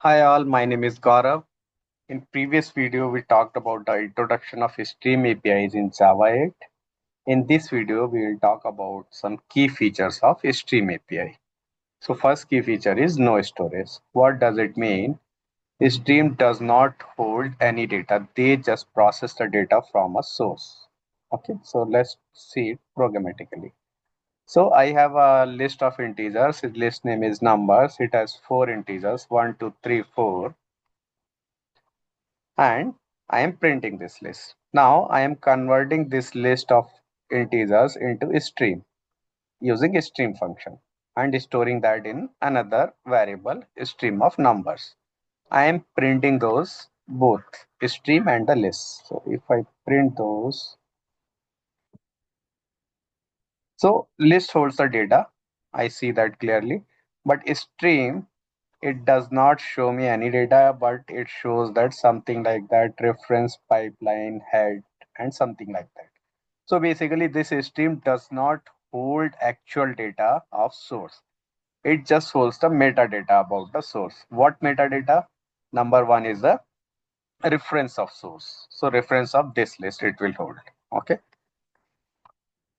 Hi all, my name is Gaurav. In previous video, we talked about the introduction of Stream APIs in Java 8. In this video, we will talk about some key features of Stream API. So first key feature is no storage. What does it mean? Stream does not hold any data. They just process the data from a source. Okay, so let's see it programmatically. So I have a list of integers. Its list name is numbers. It has four integers, 1, 2, 3, 4, and I am printing this list. Now I am converting this list of integers into a stream using a stream function and storing that in another variable stream of numbers. I am printing those both stream and the list. So if I print those, so list holds the data. I see that clearly, but stream, it does not show me any data, but it shows that something like that reference pipeline head and something like that. So basically this stream does not hold actual data of source. It just holds the metadata about the source. What metadata? Number one is the reference of source. So reference of this list it will hold. Okay.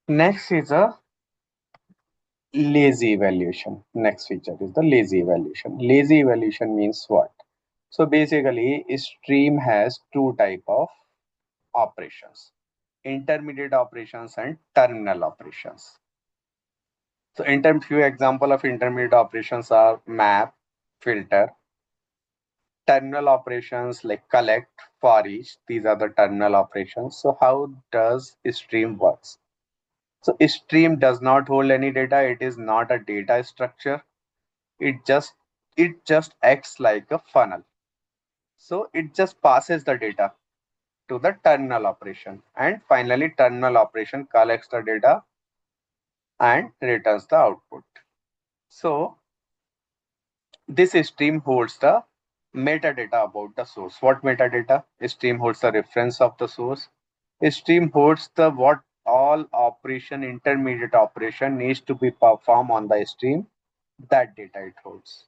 Next is a lazy evaluation. Next feature is the lazy evaluation. Lazy evaluation means what? So basically, stream has two type of operations: intermediate operations and terminal operations. So few example of intermediate operations are map, filter. Terminal operations like collect, for each. These are the terminal operations. So how does stream works? So stream does not hold any data. It is not a data structure. It just it just acts like a funnel. So it just passes the data to the terminal operation, and finally terminal operation collects the data and returns the output. So this stream holds the metadata about the source. What metadata? Stream holds the reference of the source. Stream holds the what all operation, intermediate operation needs to be performed on the stream. That data it holds.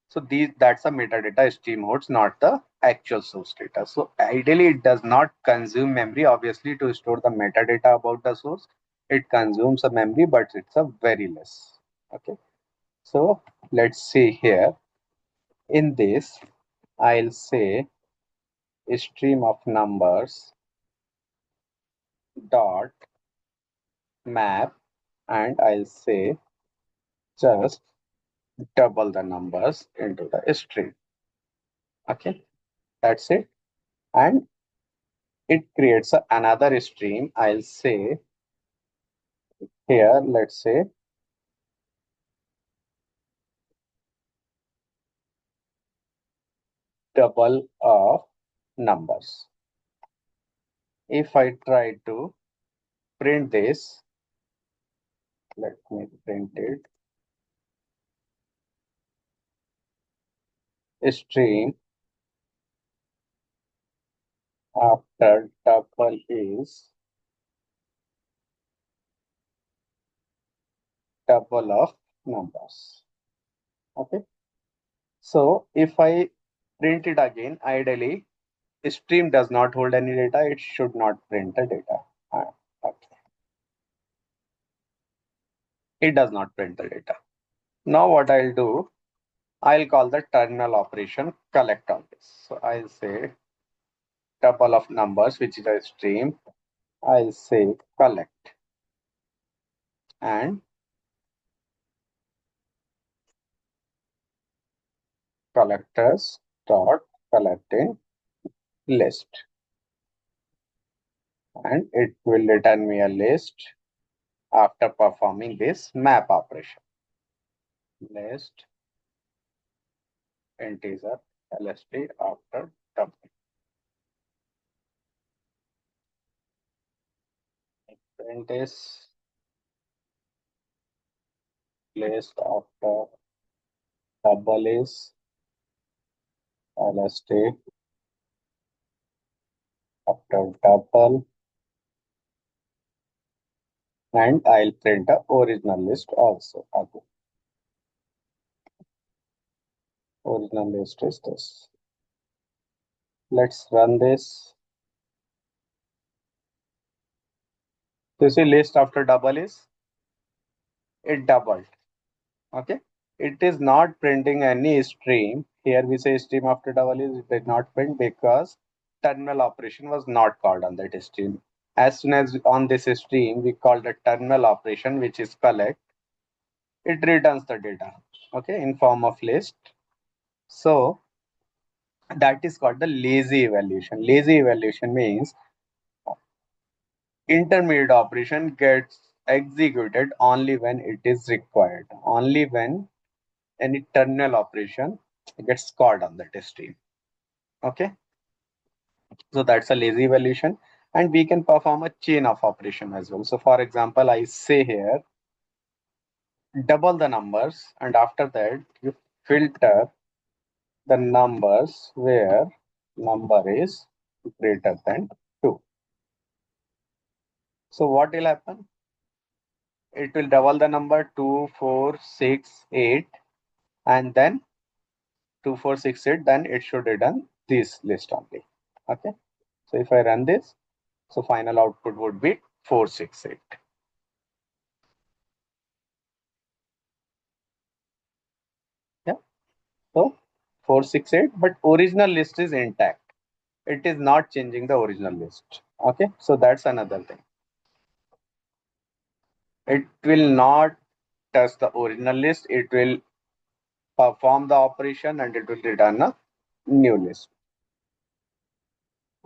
So that's a metadata stream holds, not the actual source data. So ideally it does not consume memory. Obviously, to store the metadata about the source, it consumes a memory, but it's a very less. Okay. So let's see here. In this, I'll say a stream of numbers dot map, and I'll say just double the numbers into the stream. Okay, that's it. And it creates another stream. I'll say here, let's say double of numbers. If I try to print this, let me print it. Stream after double is double of numbers. Okay. So if I print it again, ideally, stream does not hold any data. It should not print the data. Okay. It does not print the data. Now what I'll do, I'll call the terminal operation collect on this. So I'll say double of numbers, which is a stream. I'll say collect, and collectors dot collecting list, and it will return me a list after performing this map operation. List integer lst after double. Print is list after double is lst after double, and I'll print the original list also. Okay. Original list is this. Let's run this. So you see list after double is it doubled. Okay. It is not printing any stream. Here we say stream after double is it did not print because terminal operation was not called on that stream. As soon as on this stream we call the terminal operation, which is collect, it returns the data, okay, in form of list. So that is called the lazy evaluation. Lazy evaluation means intermediate operation gets executed only when it is required, only when any terminal operation gets called on that stream. Okay, so that's a lazy evaluation, and we can perform a chain of operation as well. So for example, I say here double the numbers, and after that you filter the numbers where number is greater than 2. So what will happen? It will double the number 2, 4, 6, 8, and then 2, 4, 6, 8. Then it should return this list only. Okay. So if I run this, so final output would be 468. Yeah. So 468, but original list is intact. It is not changing the original list. Okay. So that's another thing. It will not touch the original list. It will perform the operation and it will return a new list.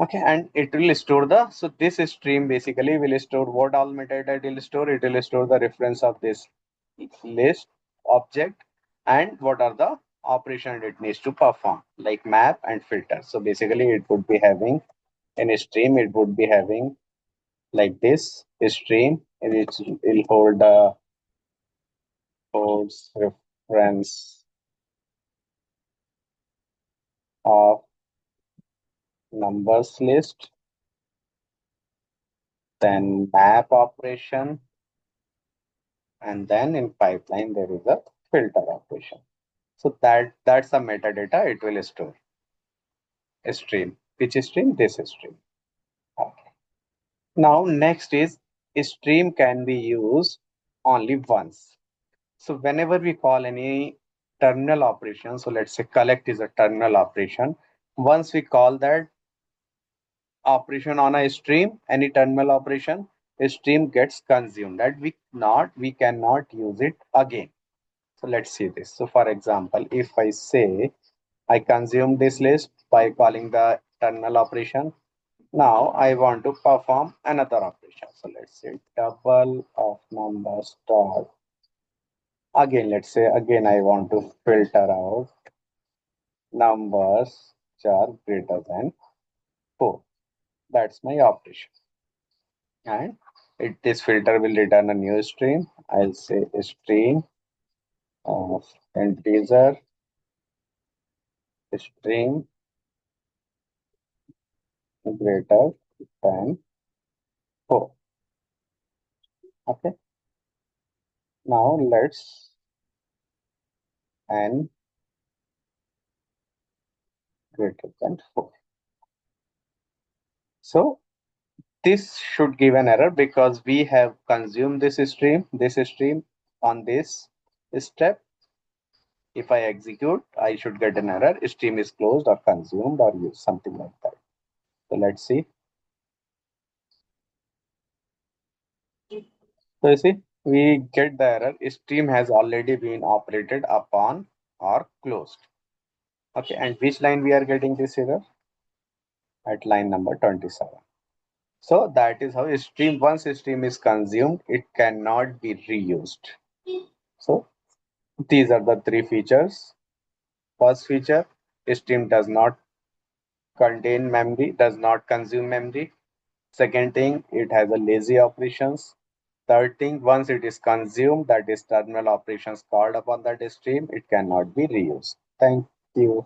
Okay, and it will store the, so this stream basically will store what all metadata it will store. It will store the reference of this list object and what are the operation it needs to perform, like map and filter. So basically it would be having in a stream, it would be having like this stream, and it will hold the holds reference of numbers list, then map operation, and then in pipeline there is a filter operation. So that's the metadata it will store. A stream. Which stream? This stream. Okay. Now next is a stream can be used only once. So whenever we call any terminal operation, so let's say collect is a terminal operation. Once we call that operation on a stream, any terminal operation, a stream gets consumed. That we cannot use it again. So let's see this. So for example, if I say I consume this list by calling the terminal operation, now I want to perform another operation. So let's say double of numbers dot. Again, let's say again I want to filter out numbers which are greater than 4. That's my operation. And this filter will return a new stream. I'll say a stream of integer string greater than 4. Okay. Now let's n greater than 4. So this should give an error because we have consumed this stream on this step. If I execute, I should get an error. Stream is closed or consumed or used, something like that. So let's see. So you see, we get the error. Stream has already been operated upon or closed. Okay, and which line we are getting this error? At line number 27. So that is how a stream, once a stream is consumed, it cannot be reused. So these are the three features. First feature, a stream does not contain memory, does not consume memory. Second thing, it has a lazy operations. Third thing, once it is consumed, that is terminal operations called upon that stream, it cannot be reused. Thank you.